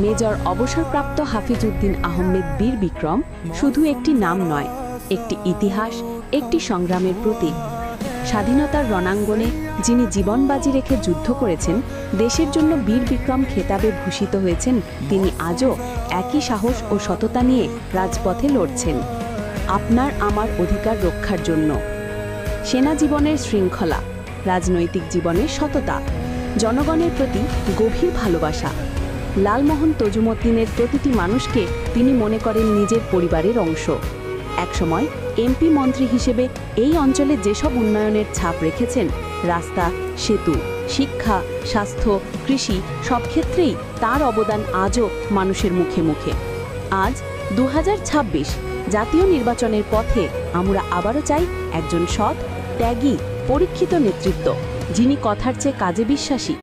Major অবসরপ্রাপ্ত হাফিজউদ্দিন আহমেদ বীর বিক্রম শুধু একটি নাম নয়, একটি ইতিহাস, একটি সংগ্রামের প্রতীক। স্বাধীনতার রণাঙ্গনে যিনি জীবন বাজি রেখে যুদ্ধ করেছেন, দেশের জন্য বীর বিক্রম খেতাবে ভূষিত হয়েছেন, তিনি আজও একই সাহস ও সততা নিয়ে রাজপথে লড়ছেন আপনার আমার অধিকার রক্ষার জন্য। সেনা জীবনের শৃঙ্খলা, রাজনৈতিক জীবনের সততা, জনগণের প্রতি গভীর ভালোবাসা। লালমোহন তজুমদ্দিনের প্রতিটি মানুষকে তিনি মনে করেন নিজের পরিবারের অংশ। একসময় এমপি মন্ত্রী হিসেবে এই অঞ্চলে যেসব উন্নয়নের ছাপ রেখেছেন, রাস্তা, সেতু, শিক্ষা, স্বাস্থ্য, কৃষি, সব ক্ষেত্রেই তার অবদান আজও মানুষের মুখে মুখে। আজ 2026 জাতীয় নির্বাচনের পথে আমরা আবারও চাই একজন সৎ, ত্যাগী, পরীক্ষিত নেতৃত্ব, যিনি কথার চেয়ে কাজে বিশ্বাসী।